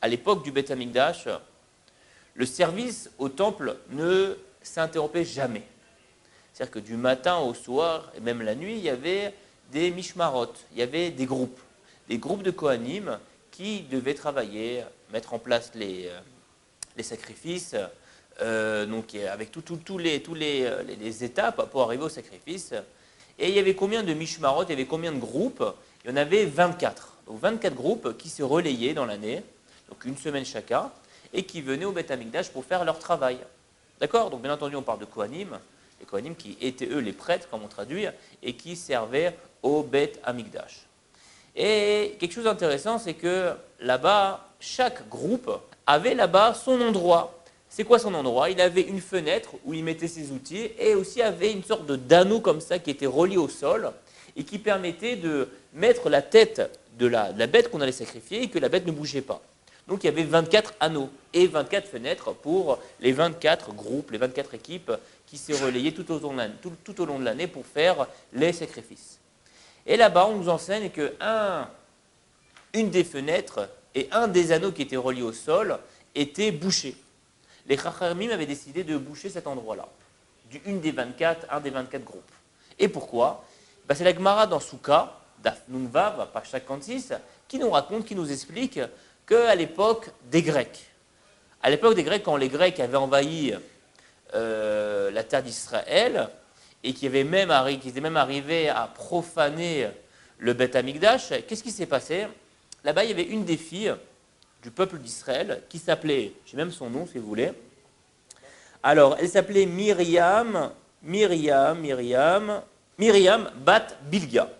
à l'époque du Beth Amikdash, le service au temple ne s'interrompait jamais. C'est-à-dire que du matin au soir, et même la nuit, il y avait des mishmarot, il y avait des groupes de Kohanim qui devaient travailler, mettre en place les sacrifices, donc avec tous les étapes pour arriver au sacrifice. Et il y avait combien de mishmarot, il y avait combien de groupes? Il y en avait 24. Donc 24 groupes qui se relayaient dans l'année, donc une semaine chacun, et qui venaient au Beth Amikdash pour faire leur travail. D'accord? Donc bien entendu, on parle de Kohanim, les Kohanim qui étaient eux les prêtres, comme on traduit, et qui servaient au Beth Amikdash. Et quelque chose d'intéressant, c'est que là-bas, chaque groupe avait là-bas son endroit. C'est quoi son endroit? Il avait une fenêtre où il mettait ses outils et aussi avait une sorte d'anneau comme ça qui était relié au sol et qui permettait de mettre la tête de la bête qu'on allait sacrifier et que la bête ne bougeait pas. Donc il y avait 24 anneaux et 24 fenêtres pour les 24 groupes, les 24 équipes qui se relayaient tout au long de l'année pour faire les sacrifices. Et là-bas, on nous enseigne qu'une des fenêtres et un des anneaux qui étaient reliés au sol étaient bouchés. Les Chachamim avaient décidé de boucher cet endroit-là, un des 24 groupes. Et pourquoi? C'est la Gemara dans Souka, Daf Nun Vav, page 56, qui nous raconte, qui nous explique qu'à l'époque des Grecs, quand les Grecs avaient envahi la terre d'Israël, et qu'ils étaient même arrivés à profaner le Beth Amikdash, qu'est-ce qui s'est passé? Là-bas, il y avait une des filles du peuple d'Israël qui s'appelait, j'ai même son nom si vous voulez, alors elle s'appelait Myriam Bat Bilga.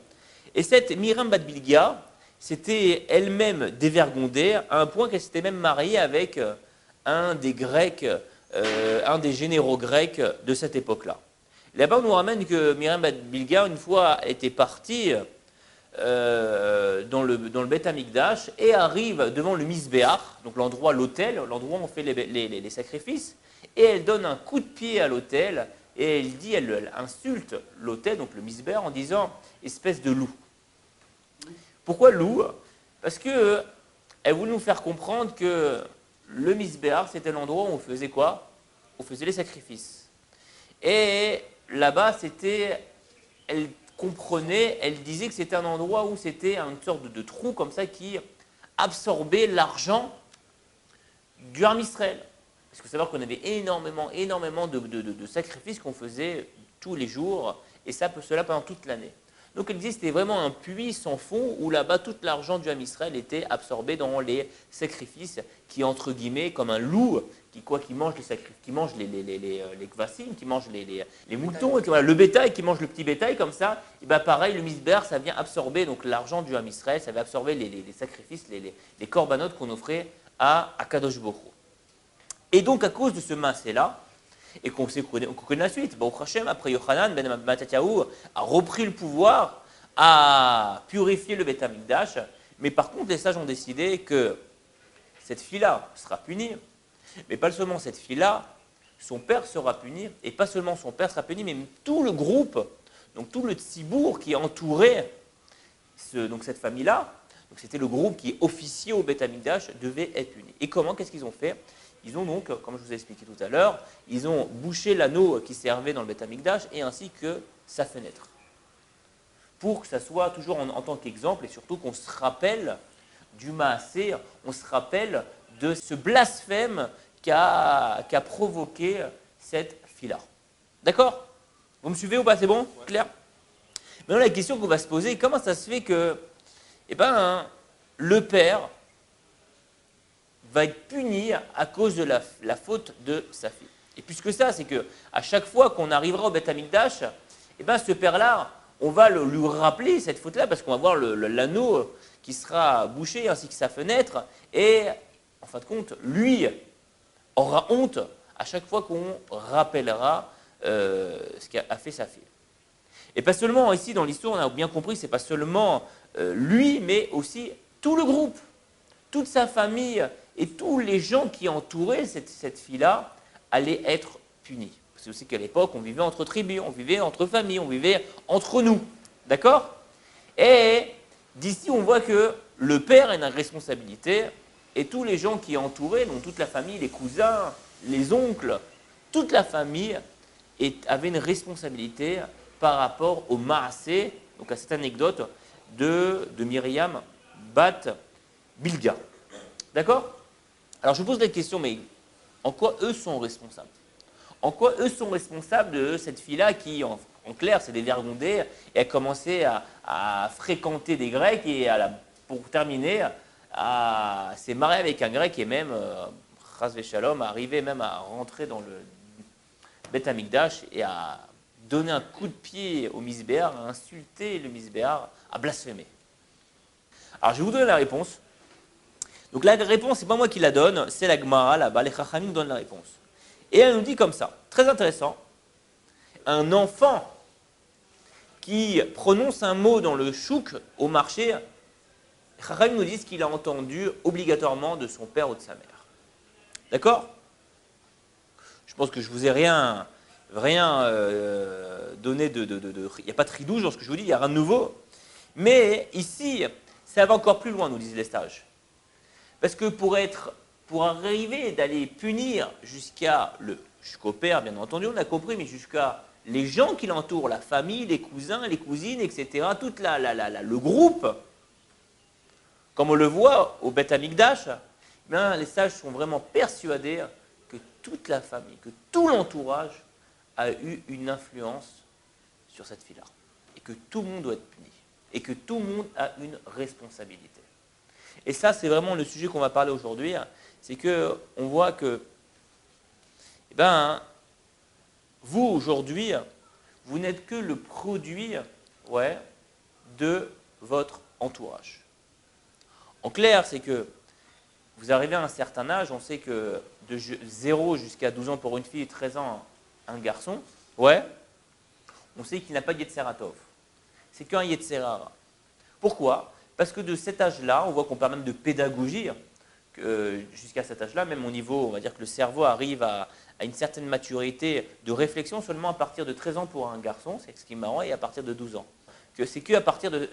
Et cette Myriam Bat Bilga s'était elle-même dévergondée à un point qu'elle s'était même mariée avec un des généraux grecs de cette époque-là. Là-bas, on nous ramène que Myriam Bat Bilga, une fois, était partie dans le Beth Amikdash et arrive devant le Misbéach, donc l'autel, l'endroit où on fait les sacrifices, et elle donne un coup de pied à l'autel et elle insulte l'autel, donc le Misbéach, en disant « espèce de loup ». Pourquoi loup? Parce qu'elle voulait nous faire comprendre que le Misbéach, c'était l'endroit où on faisait quoi? On faisait les sacrifices. Et là-bas, elle comprenait, elle disait que c'était un endroit où c'était une sorte de trou comme ça qui absorbait l'argent du Ham Israël. Parce qu'il faut savoir qu'on avait énormément de sacrifices qu'on faisait tous les jours, et cela pendant toute l'année. Donc elle disait que c'était vraiment un puits sans fond où là-bas tout l'argent du Ham Israël était absorbé dans les sacrifices qui, entre guillemets, comme un loup qui mange les sacrifices, qui mange les kvassim, qui mange les moutons, le bétail, qui mange le petit bétail comme ça, et bien pareil, le misber, ça vient absorber donc l'argent du Ham Israël, ça va absorber les sacrifices, les corbanotes qu'on offrait à Kadosh Baruch Hu. Et donc à cause de ce massé-là, et qu'on connaît la suite, Baruch Hashem, après Yochanan ben Mattityahu a repris le pouvoir, a purifié le Beth Amikdash, mais par contre les sages ont décidé que cette fille-là sera punie, mais pas seulement cette fille-là, son père sera puni, et pas seulement son père sera puni, mais tout le groupe, donc tout le tzibour qui entourait cette famille-là, donc c'était le groupe qui officiait au Beth Amikdash, devait être puni. Et comment? Qu'est-ce qu'ils ont fait? Ils ont donc, comme je vous ai expliqué tout à l'heure, ils ont bouché l'anneau qui servait dans le Beth Amikdash et ainsi que sa fenêtre. Pour que ça soit toujours en tant qu'exemple et surtout qu'on se rappelle du Maasé, on se rappelle de ce blasphème qu'a provoqué cette fille-là. D'accord? Vous me suivez ou pas? C'est bon? Ouais. Clair? Maintenant, la question qu'on va se poser, comment ça se fait que le père va être puni à cause de la faute de sa fille? Et plus que ça, c'est qu'à chaque fois qu'on arrivera au Beth Amikdash, ce père-là, on va lui rappeler cette faute-là parce qu'on va voir l'anneau qui sera bouché ainsi que sa fenêtre et en fin de compte, lui aura honte à chaque fois qu'on rappellera ce qu'a fait sa fille. Et pas seulement ici dans l'histoire, on a bien compris, c'est pas seulement lui, mais aussi tout le groupe, toute sa famille et tous les gens qui entouraient cette fille-là allaient être punis. C'est aussi qu'à l'époque, on vivait entre tribus, on vivait entre familles, on vivait entre nous. D'accord? Et d'ici, on voit que le père a une responsabilité et tous les gens qui entouraient, donc toute la famille, les cousins, les oncles, toute la famille avait une responsabilité par rapport au Maasé, donc à cette anecdote de Myriam Bat Bilga. D'accord? Alors je vous pose la question, mais en quoi eux sont responsables? En quoi eux sont responsables de cette fille-là qui, en clair, s'est dévergondée et a commencé à fréquenter des Grecs et pour terminer, s'est mariée avec un Grec et même, Chas Shalom, arrivé même à rentrer dans le Beth Amikdash et à donner un coup de pied au Misbéar, à insulter le Misbéar, à blasphémer. Alors je vais vous donner la réponse. Donc la réponse, c'est pas moi qui la donne, c'est la Gemara, là-bas, les Chachamim donnent la réponse. Et elle nous dit comme ça, très intéressant, un enfant qui prononce un mot dans le chouk au marché, les Chachamim nous disent qu'il a entendu obligatoirement de son père ou de sa mère. D'accord? Je pense que je vous ai rien donné il n'y a pas de ridouche dans ce que je vous dis, il n'y a rien de nouveau. Mais ici, ça va encore plus loin, nous disent les sages. Parce que pour arriver d'aller punir jusqu'au père, bien entendu, on a compris, mais jusqu'à les gens qui l'entourent, la famille, les cousins, les cousines, etc., tout le groupe, comme on le voit au Beth Amikdash, les sages sont vraiment persuadés que toute la famille, que tout l'entourage a eu une influence sur cette fille-là. Et que tout le monde doit être puni. Et que tout le monde a une responsabilité. Et ça, c'est vraiment le sujet qu'on va parler aujourd'hui. C'est qu'on voit que, vous, aujourd'hui, vous n'êtes que le produit de votre entourage. En clair, c'est que vous arrivez à un certain âge, on sait que de 0 jusqu'à 12 ans pour une fille et 13 ans un garçon, on sait qu'il n'a pas de Yetzeratov. C'est qu'un Yetzerara. Pourquoi? Parce que de cet âge-là, on voit qu'on parle même de pédagogie, jusqu'à cet âge-là, même au niveau, on va dire que le cerveau arrive à une certaine maturité de réflexion seulement à partir de 13 ans pour un garçon, c'est ce qui est marrant, et à partir de 12 ans. C'est qu'à partir de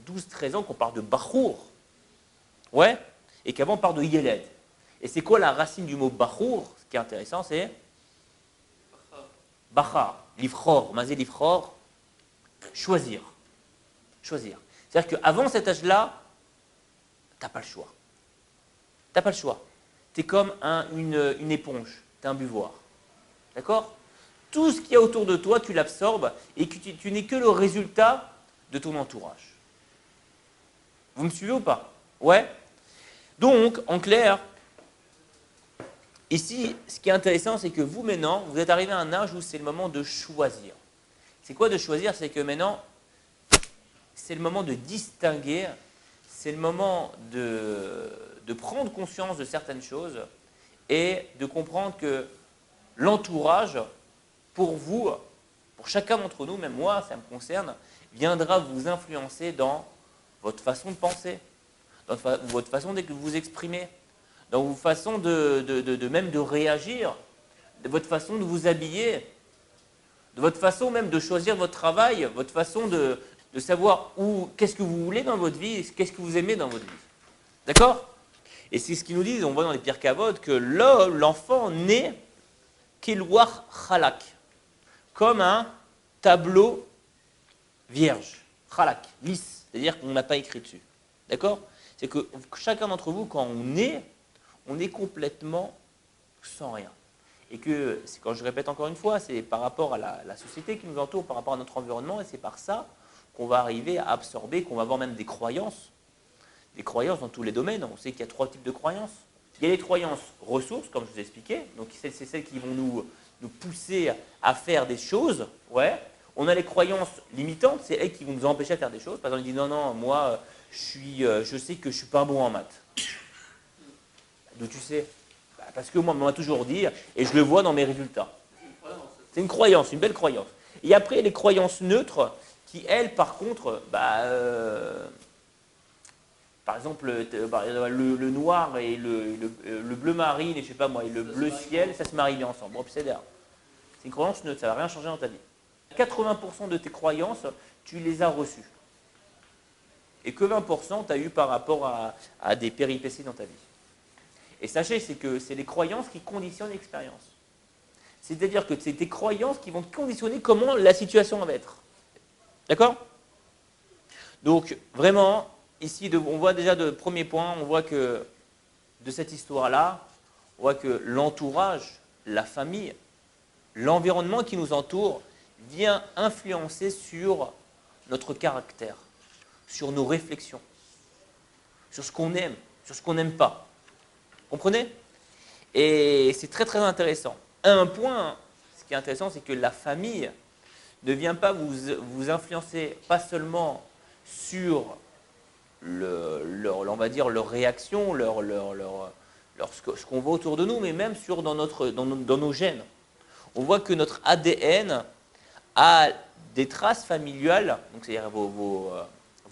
12-13 ans qu'on parle de Bachour, et qu'avant on parle de Yeled. Et c'est quoi la racine du mot Bachour? Ce qui est intéressant, c'est Bachar, Livchor, Mazé Livchor, choisir. Choisir. C'est-à-dire qu'avant cet âge-là, tu n'as pas le choix. Tu n'as pas le choix. Tu es comme une éponge, tu es un buvoir. D'accord? Tout ce qu'il y a autour de toi, tu l'absorbes et tu n'es que le résultat de ton entourage. Vous me suivez ou pas? Ouais? Donc, en clair, ici, ce qui est intéressant, c'est que vous, maintenant, vous êtes arrivé à un âge où c'est le moment de choisir. C'est quoi de choisir? C'est que maintenant, c'est le moment de distinguer, c'est le moment de prendre conscience de certaines choses et de comprendre que l'entourage, pour vous, pour chacun d'entre nous, même moi, ça me concerne, viendra vous influencer dans votre façon de penser, dans votre façon de vous exprimer, dans votre façon même de réagir, de votre façon de vous habiller, de votre façon même de choisir votre travail, votre façon de savoir qu'est-ce que vous voulez dans votre vie, qu'est-ce que vous aimez dans votre vie. D'accord? Et c'est ce qu'ils nous disent, on voit dans les Pirkei Avot, que l'enfant naît Kelouach Chalak, comme un tableau vierge, Chalak, lisse, c'est-à-dire qu'on n'a pas écrit dessus. D'accord? C'est que chacun d'entre vous, quand on est complètement sans rien. Et que, quand je répète encore une fois, c'est par rapport à la société qui nous entoure, par rapport à notre environnement, et c'est par ça qu'on va arriver à absorber, qu'on va avoir même des croyances dans tous les domaines. On sait qu'il y a 3 types de croyances. Il y a les croyances ressources, comme je vous ai expliqué, donc c'est celles qui vont nous pousser à faire des choses. On a les croyances limitantes, c'est elles qui vont nous empêcher de faire des choses. Par exemple, on dit non, moi, je sais que je ne suis pas bon en maths. D'où tu sais? Parce que moi, on m'a toujours dit, et je le vois dans mes résultats. C'est une croyance, une belle croyance. Et après, les croyances neutres, qui, elles, par contre, par exemple, le noir et le bleu marine, et je sais pas moi, et le bleu ciel, ça se marie bien ensemble. Bon, c'est une croyance neutre, ça ne va rien changer dans ta vie. 80% de tes croyances, tu les as reçues. Et que 20% tu as eu par rapport à des péripéties dans ta vie. Et sachez, c'est que c'est les croyances qui conditionnent l'expérience. C'est-à-dire que c'est tes croyances qui vont conditionner comment la situation va être. D'accord? Donc, vraiment, ici, on voit déjà de premier point, on voit que de cette histoire-là, on voit que l'entourage, la famille, l'environnement qui nous entoure vient influencer sur notre caractère, sur nos réflexions, sur ce qu'on aime, sur ce qu'on n'aime pas. Comprenez? Et c'est très très intéressant. Un point, ce qui est intéressant, c'est que la famille ne vient pas vous influencer pas seulement sur on va dire, leur réaction, ce qu'on voit autour de nous, mais même dans nos gènes. On voit que notre ADN a des traces familiales, donc c'est-à-dire vos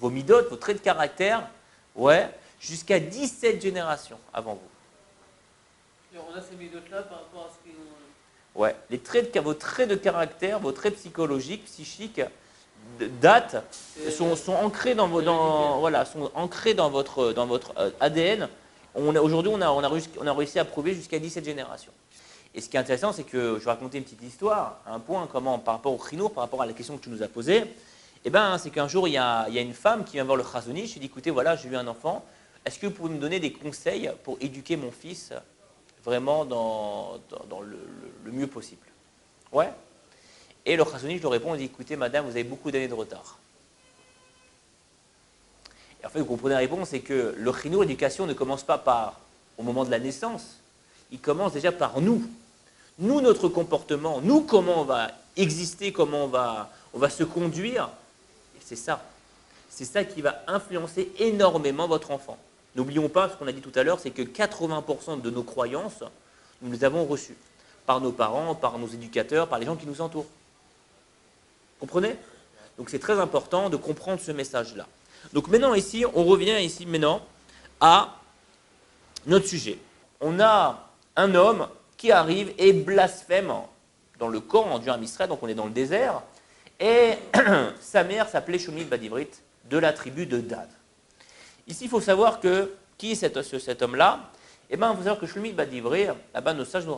midotes, vos traits de caractère, ouais, jusqu'à 17 générations avant vous. Et on a ces midotes-là par rapport à ce qu'ils ont... Ouais, vos traits de caractère, vos traits psychologiques, psychiques, datent, sont ancrés dans votre ADN. Aujourd'hui, on a réussi à prouver jusqu'à 17 générations. Et ce qui est intéressant, c'est que je vais raconter une petite histoire, un point par rapport au chinour, par rapport à la question que tu nous as posée. C'est qu'un jour, il y a une femme qui vient voir le Chazon Ish. Je lui dis, écoutez, voilà, j'ai eu un enfant. Est-ce que vous pouvez me donner des conseils pour éduquer mon fils vraiment dans le mieux possible? Ouais. Et le Chazon Ish lui répond, il dit, écoutez, madame, vous avez beaucoup d'années de retard. Et en fait, vous comprenez la réponse, c'est que le chinour, l'éducation ne commence pas au moment de la naissance. Il commence déjà par nous. Nous, notre comportement, nous, comment on va exister, comment on va se conduire. Et c'est ça. C'est ça qui va influencer énormément votre enfant. N'oublions pas, ce qu'on a dit tout à l'heure, c'est que 80% de nos croyances, nous les avons reçues par nos parents, par nos éducateurs, par les gens qui nous entourent. Comprenez? Donc c'est très important de comprendre ce message-là. Donc maintenant ici, on revient ici maintenant à notre sujet. On a un homme qui arrive et blasphème dans le Coran du Israël, donc on est dans le désert, et sa mère s'appelait Shlomit Bat Ivrit, de la tribu de Dan. Ici, il faut savoir que, qui est cet homme-là? Il faut savoir que Shlomit Bat Ivrit, là-bas, nos sages nous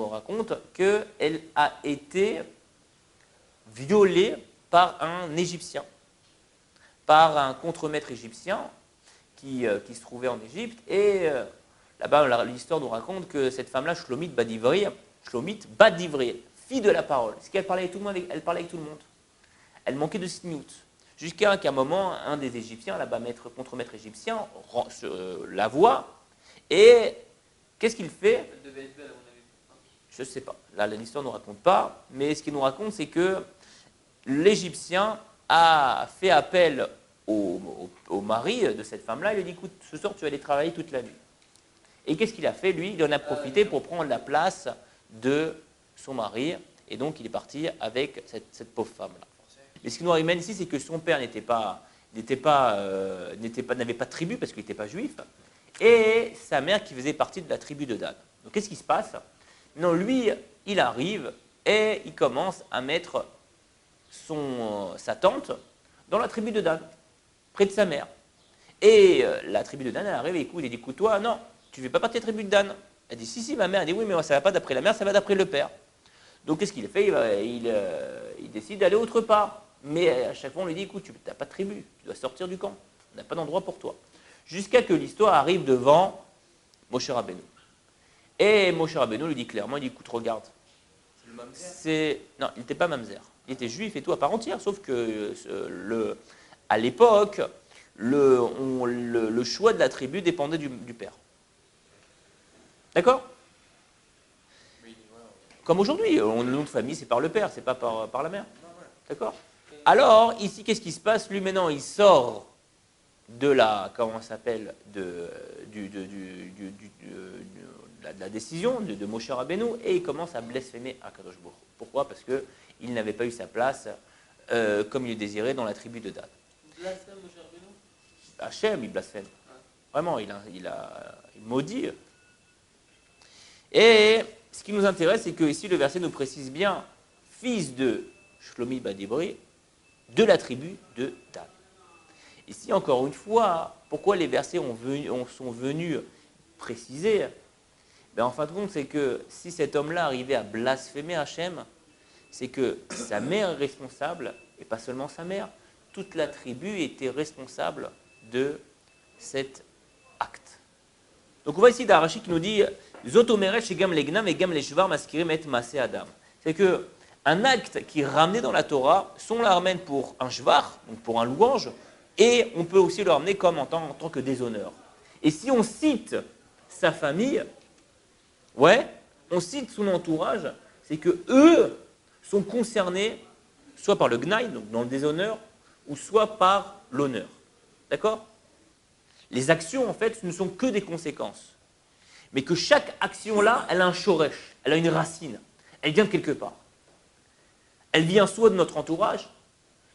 racontent qu'elle a été violée par un Égyptien, par un contremaître égyptien qui se trouvait en Égypte. Et là-bas, l'histoire nous raconte que cette femme-là, Shlomit Bat Ivrit, fille de la parole, parce qu'elle parlait avec tout le monde, elle manquait de sniout. Jusqu'à qu'à un moment, un des Égyptiens, là-bas, contremaître égyptien, la voit, et qu'est-ce qu'il fait? Elle devait être belle, à mon avis. Je ne sais pas. Là, l'histoire ne nous raconte pas, mais ce qu'il nous raconte, c'est que l'Égyptien a fait appel au mari de cette femme-là. Il lui a dit, écoute, ce soir, tu vas aller travailler toute la nuit. Et qu'est-ce qu'il a fait? Lui, il en a profité pour prendre la place de son mari. Et donc, il est parti avec cette pauvre femme-là. Mais ce qui nous ramène ici, c'est que son père n'avait pas de tribu, parce qu'il n'était pas juif, et sa mère qui faisait partie de la tribu de Dan. Donc, qu'est-ce qui se passe? Non, lui, il arrive et il commence à mettre sa tante dans la tribu de Dan, près de sa mère. Et la tribu de Dan, elle arrive et écoute, il dit, écoute, toi, non, tu ne fais pas partie de la tribu de Dan. Elle dit, si, ma mère. Elle dit, oui, mais ça ne va pas d'après la mère, ça va d'après le père. Donc, qu'est-ce qu'il fait? Il décide d'aller autre part. Mais à chaque fois, on lui dit, écoute, tu n'as pas de tribu, tu dois sortir du camp. On n'a pas d'endroit pour toi. Jusqu'à que l'histoire arrive devant Moshe Rabbeinu. Et Moshe Rabbeinu lui dit clairement, il dit, écoute, regarde. C'est le mamzer? Non, il n'était pas mamzer. Il était juif et tout à part entière, sauf que à l'époque, le choix de la tribu dépendait du père. D'accord? Comme aujourd'hui, le nom de famille, c'est par le père, c'est pas par la mère. D'accord? Alors, ici, qu'est-ce qui se passe? Lui, maintenant, il sort de la, comment ça s'appelle, de la décision de Moshe Rabbeinu, et il commence à blasphémer Akadosh Baruch Hu. Pourquoi? Parce qu'il n'avait pas eu sa place comme il le désirait dans la tribu de Dan. Il blasphème Moshe Rabbeinu? Hachem, il blasphème. Vraiment, il maudit. Et ce qui nous intéresse, c'est que ici, le verset nous précise bien, fils de Shlomit Bat Ivrit, de la tribu de Dan. Ici, encore une fois, pourquoi les versets sont venus préciser? Ben, en fin de compte, c'est que si cet homme-là arrivait à blasphémer Hachem, c'est que sa mère est responsable, et pas seulement sa mère, toute la tribu était responsable de cet acte. Donc on voit ici d'Arachi qui nous dit Zotomeret chez Gam Legnam et Gam Leshvar Maskirim et Masé Adam. C'est que un acte qui est ramené dans la Torah, on la ramène pour un shvar, donc pour un louange, et on peut aussi le ramener comme en tant que déshonneur. Et si on cite sa famille, ouais, on cite son entourage, c'est que eux sont concernés soit par le gnaï, donc dans le déshonneur, ou soit par l'honneur. D'accord? Les actions, en fait, ce ne sont que des conséquences. Mais que chaque action-là, elle a un shoresh, elle a une racine, elle vient de quelque part. Elle vient soit de notre entourage,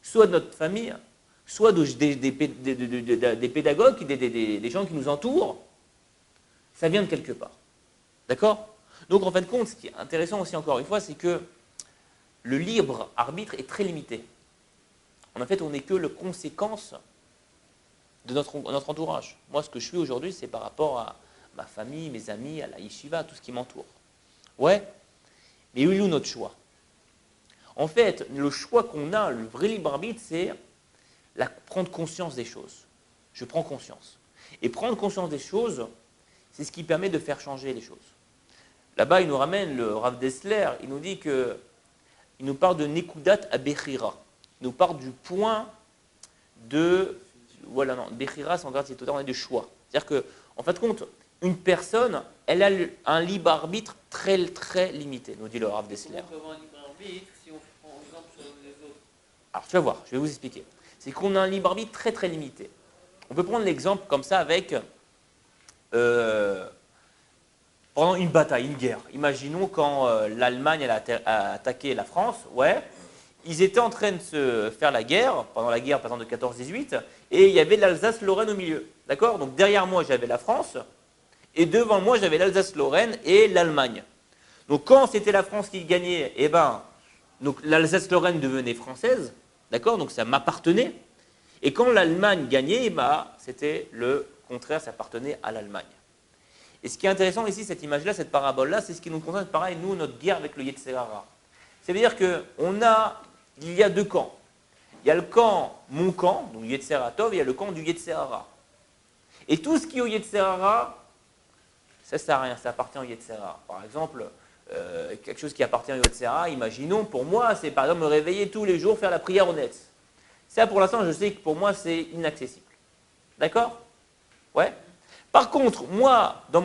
soit de notre famille, soit des pédagogues, des gens qui nous entourent. Ça vient de quelque part. D'accord? Donc, en fin de compte, ce qui est intéressant aussi, encore une fois, c'est que le libre arbitre est très limité. En fait, on n'est que la conséquence de notre entourage. Moi, ce que je suis aujourd'hui, c'est par rapport à ma famille, mes amis, à la yeshiva, tout ce qui m'entoure. Ouais, mais où est notre choix? En fait, le choix qu'on a, le vrai libre arbitre, c'est prendre conscience des choses. Je prends conscience. Et prendre conscience des choses, c'est ce qui permet de faire changer les choses. Là-bas, il nous ramène le Rav Dessler, il nous dit que, il nous parle de Nekudat à Bechira. Il nous parle du point de, voilà, non, Bechira, c'est encore on est de choix. C'est-à-dire que, en fin de compte, une personne, elle a un libre arbitre très, très limité, nous dit le Rav Dessler. On peut avoir un libre arbitre si on prend exemple sur les autres. Alors, tu vas voir, je vais vous expliquer. C'est qu'on a un libre arbitre très, très limité. On peut prendre l'exemple comme ça avec pendant une bataille, une guerre. Imaginons quand l'Allemagne a attaqué la France, ouais, ils étaient en train de se faire la guerre, pendant la guerre par exemple de 14-18, et il y avait l'Alsace-Lorraine au milieu. D'accord? Donc derrière moi, j'avais la France, et devant moi, j'avais l'Alsace-Lorraine et l'Allemagne. Donc quand c'était la France qui gagnait, eh ben, donc l'Alsace-Lorraine devenait française, d'accord? Donc ça m'appartenait. Et quand l'Allemagne gagnait, eh ben, c'était le contraire, ça appartenait à l'Allemagne. Et ce qui est intéressant ici, cette image-là, cette parabole-là, c'est ce qui nous concerne, pareil, nous, notre guerre avec le Yetzer Hara. C'est-à-dire qu'il y a deux camps. Il y a le camp, mon camp, donc Yetzer Hatov, et il y a le camp du Yetzer Hara. Et tout ce qui est au Yetzer Hara, ça ne sert à rien, ça appartient au Yetzer Hara. Par exemple, quelque chose qui appartient au Yetzer Hara, imaginons, pour moi, c'est par exemple me réveiller tous les jours, faire la prière au net. Ça, pour l'instant, je sais que pour moi, c'est inaccessible. D'accord? Ouais. Par contre, moi, de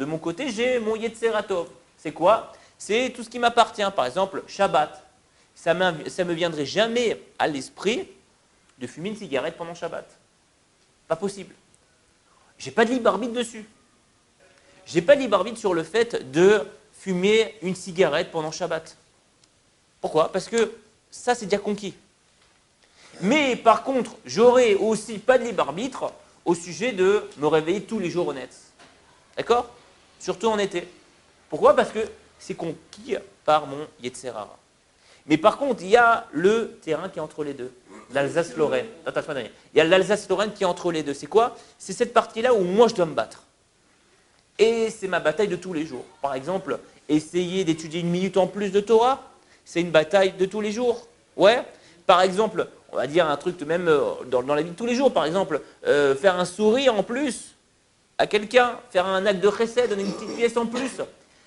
mon côté, j'ai mon Yetzer Hatov. C'est quoi? C'est tout ce qui m'appartient. Par exemple, Shabbat. Ça ne me viendrait jamais à l'esprit de fumer une cigarette pendant Shabbat. Pas possible. Je n'ai pas de libre arbitre dessus. Je n'ai pas de libre arbitre sur le fait de fumer une cigarette pendant Shabbat. Pourquoi? Parce que ça, c'est déjà conquis. Mais par contre, j'aurai aussi pas de libre arbitre au sujet de me réveiller tous les jours au net. D'accord? Surtout en été. Pourquoi? Parce que c'est conquis par mon Yetzer Hara. Mais par contre, il y a le terrain qui est entre les deux. L'Alsace-Lorraine. Il y a l'Alsace-Lorraine qui est entre les deux. C'est quoi? C'est cette partie-là où moi je dois me battre. Et c'est ma bataille de tous les jours. Par exemple, essayer d'étudier une minute en plus de Torah, c'est une bataille de tous les jours. Ouais. Par exemple, on va dire un truc même dans la vie de tous les jours. Par exemple, faire un sourire en plus à quelqu'un, faire un acte de chesed, donner une petite pièce en plus.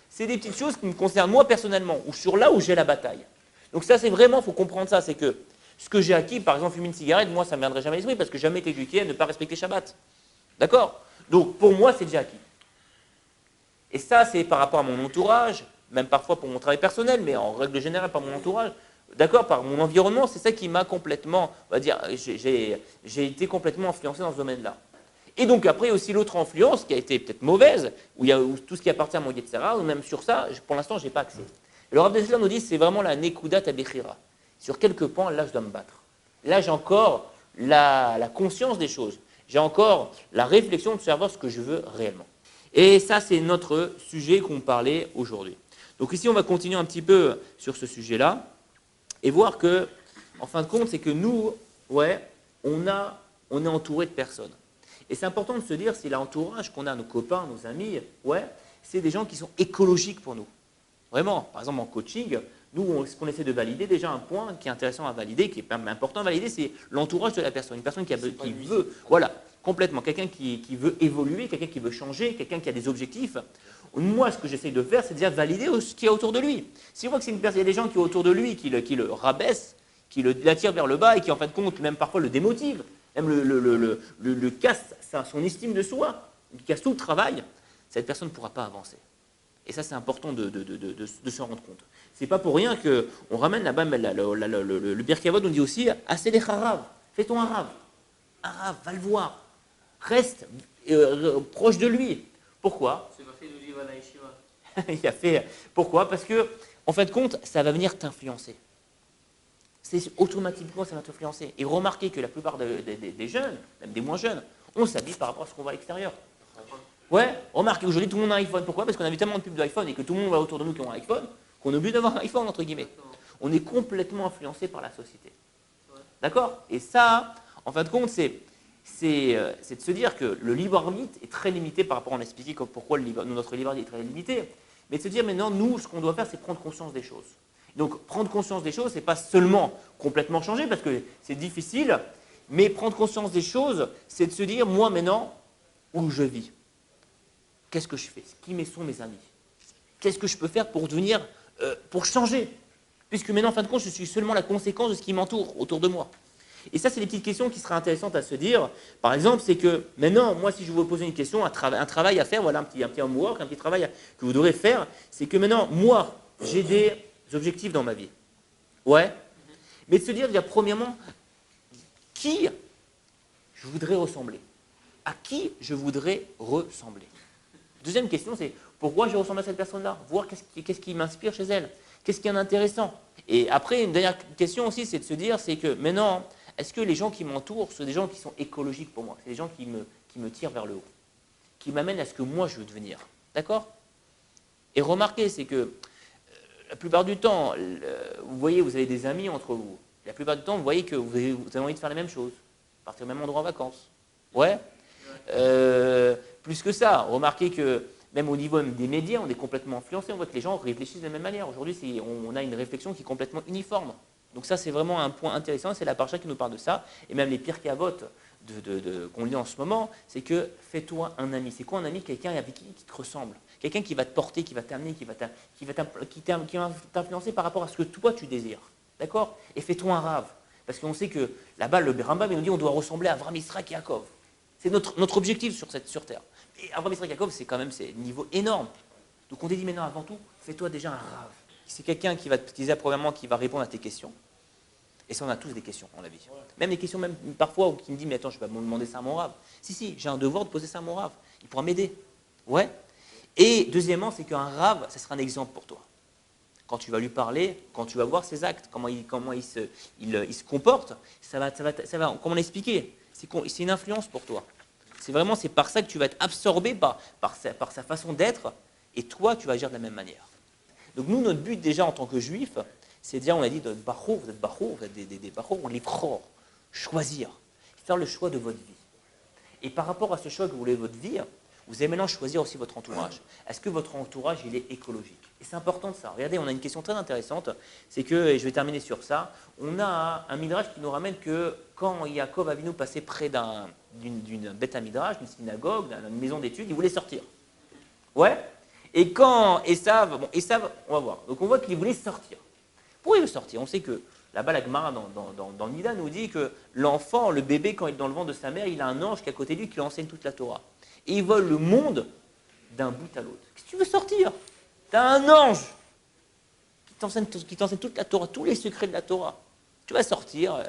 C'est des petites choses qui me concernent moi personnellement, ou sur là où j'ai la bataille. Donc ça, c'est vraiment, il faut comprendre ça, c'est que ce que j'ai acquis, par exemple, fumer une cigarette, moi, ça ne me viendrait jamais à l'esprit parce que j'ai jamais été éduqué à ne pas respecter Shabbat. D'accord? Donc, pour moi, c'est déjà acquis. Et ça, c'est par rapport à mon entourage, même parfois pour mon travail personnel, mais en règle générale, par mon entourage, d'accord, par mon environnement, c'est ça qui m'a complètement, on va dire, j'ai été complètement influencé dans ce domaine-là. Et donc, après, aussi l'autre influence qui a été peut-être mauvaise, où tout ce qui appartient à mon Yetzer Hara, ou même sur ça, pour l'instant, je n'ai pas accès. Et le Rav Dessler nous dit c'est vraiment la Nekudat Abechira. Sur quelques points, là, je dois me battre. Là, j'ai encore la conscience des choses. J'ai encore la réflexion de savoir ce que je veux réellement. Et ça, c'est notre sujet qu'on parlait aujourd'hui. Donc ici, on va continuer un petit peu sur ce sujet-là et voir que, en fin de compte, c'est que nous, ouais, on est entouré de personnes. Et c'est important de se dire si l'entourage qu'on a, nos copains, nos amis, ouais, c'est des gens qui sont écologiques pour nous. Vraiment, par exemple en coaching, nous, ce qu'on essaie de valider, déjà un point qui est intéressant à valider, qui est important à valider, c'est l'entourage de la personne. Une personne qui veut, voilà, complètement, quelqu'un qui veut évoluer, quelqu'un qui veut changer, quelqu'un qui a des objectifs. Moi, ce que j'essaie de faire, c'est déjà valider ce qu'il y a autour de lui. Si je vois que c'est une personne, il y a des gens qui autour de lui qui le rabaissent, qui l'attirent vers le bas et qui, en fin de compte, même parfois le démotivent, même le casse son estime de soi, qui casse tout le travail, cette personne ne pourra pas avancer. Et ça, c'est important de se rendre compte. C'est pas pour rien qu'on ramène là-bas, le Birkei Avot, on dit aussi, assez les harav, fais-toi un rave. Un rave, va le voir. Reste proche de lui. Pourquoi? C'est parti nous dire à la yeshiva. Il a fait. Pourquoi? Parce que, en fin de compte, ça va venir t'influencer. C'est automatiquement, ça va t'influencer. Et remarquez que la plupart des jeunes, même des moins jeunes, on s'habille par rapport à ce qu'on voit à l'extérieur. Ouais, remarquez aujourd'hui tout le monde a un iPhone. Pourquoi? Parce qu'on a vu tellement de pubs d'iPhone et que tout le monde va autour de nous qui ont un iPhone, qu'on est obligé d'avoir un iPhone, entre guillemets. On est complètement influencé par la société. D'accord? Et ça, en fin de compte, c'est de se dire que le libre arbitre est très limité par rapport à, on a expliqué pourquoi notre libre arbitre est très limité, mais de se dire maintenant, nous, ce qu'on doit faire, c'est prendre conscience des choses. Donc, prendre conscience des choses, ce n'est pas seulement complètement changer, parce que c'est difficile, mais prendre conscience des choses, c'est de se dire, moi, maintenant, où je vis, qu'est-ce que je fais? Qui sont mes amis? Qu'est-ce que je peux faire pour devenir, pour changer? Puisque maintenant, en fin de compte, je suis seulement la conséquence de ce qui m'entoure autour de moi. Et ça, c'est des petites questions qui seraient intéressantes à se dire. Par exemple, c'est que maintenant, moi, si je vous pose une question, un travail à faire, voilà, un petit homework, un petit travail que vous devrez faire, c'est que maintenant, moi, j'ai des objectifs dans ma vie. Ouais. Mais de se dire, déjà, premièrement, qui je voudrais ressembler? À qui je voudrais ressembler? Deuxième question, c'est pourquoi je ressemble à cette personne-là? Voir qu'est-ce qui m'inspire chez elle? Qu'est-ce qui est intéressant? Et après, une dernière question aussi, c'est de se dire, c'est que maintenant, est-ce que les gens qui m'entourent sont des gens qui sont écologiques pour moi? C'est des gens qui me tirent vers le haut, qui m'amènent à ce que moi je veux devenir. D'accord? Et remarquez, c'est que la plupart du temps, vous voyez, vous avez des amis entre vous. La plupart du temps, vous voyez que vous avez envie de faire les mêmes choses, partir au même endroit en vacances. Ouais. Plus que ça, remarquez que même au niveau des médias, on est complètement influencé. On voit que les gens réfléchissent de la même manière. Aujourd'hui, on a une réflexion qui est complètement uniforme. Donc ça, c'est vraiment un point intéressant. C'est la paracha qui nous parle de ça. Et même les Pirkei Avot qu'on lit en ce moment, c'est que fais-toi un ami. C'est quoi un ami? Quelqu'un avec qui te ressemble. Quelqu'un qui va te porter, qui va t'amener, qui va t'influencer par rapport à ce que toi, tu désires. D'accord? Et fais-toi un rave. Parce qu'on sait que là-bas, le Rambam nous dit qu'on doit ressembler à Avram, Yitzhak et Yaakov. C'est notre objectif sur Terre. Et Avram, Yitzhak et Yaakov, c'est quand même un niveau énorme. Donc on te dit maintenant, avant tout, fais-toi déjà un rave. C'est quelqu'un qui va t'utiliser premièrement, qui va répondre à tes questions. Et ça, on a tous des questions dans la vie. Même des questions, même parfois, qui me disent, mais attends, je vais pas me demander ça à mon rave. Si, j'ai un devoir de poser ça à mon rave. Il pourra m'aider. Ouais. Et deuxièmement, c'est qu'un rave, ça sera un exemple pour toi. Quand tu vas lui parler, quand tu vas voir ses actes, comment il se comporte, ça va, comme on l'a expliqué, c'est une influence pour toi. C'est par ça que tu vas être absorbé par sa façon d'être, et toi, tu vas agir de la même manière. Donc nous, notre but déjà en tant que juifs, c'est déjà, on a dit, vous êtes bachour, vous êtes des bachour, on les prend, choisir, faire le choix de votre vie. Et par rapport à ce choix que vous voulez de votre vie, vous allez maintenant choisir aussi votre entourage. Est-ce que votre entourage, il est écologique? Et c'est important de ça. Regardez, on a une question très intéressante, c'est que, et je vais terminer sur ça, on a un midrash qui nous ramène que quand Yaakov Avinu passait près d'une bête à midrash, d'une synagogue, d'une maison d'études, il voulait sortir. Ouais. Et quand Esav, on va voir. Donc on voit qu'il voulait sortir. Pourquoi il veut sortir? On sait que là-bas, la Gemara dans le Nida nous dit que l'enfant, le bébé, quand il est dans le ventre de sa mère, il a un ange qui est à côté de lui qui lui enseigne toute la Torah. Et il vole le monde d'un bout à l'autre. Qu'est-ce que tu veux sortir? Tu as un ange qui t'enseigne toute la Torah, tous les secrets de la Torah. Tu vas sortir,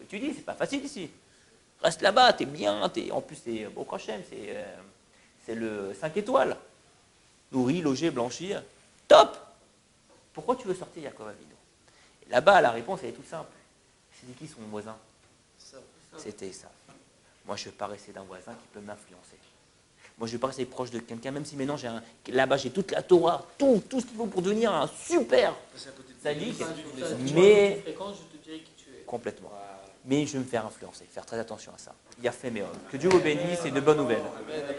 tu dis, c'est pas facile ici. Reste là-bas, t'es bien, en plus c'est Baruch Hashem, c'est le 5 étoiles. Nourri, logé, blanchi, top! Pourquoi tu veux sortir, Yaakov Avinu? Et là-bas, la réponse, elle est toute simple. C'était qui son voisin? C'était Esav. Moi, je veux pas rester d'un voisin qui peut m'influencer. Moi, je veux pas rester proche de quelqu'un, même si maintenant, là-bas, j'ai toute la Torah, tout ce qu'il faut pour devenir un super sadique. Mais je te dirais qui tu es. complètement. mais je vais me faire influencer, faire très attention à ça. Il a fait mes Que Dieu vous bénisse et de bonnes nouvelles. Amen, amen.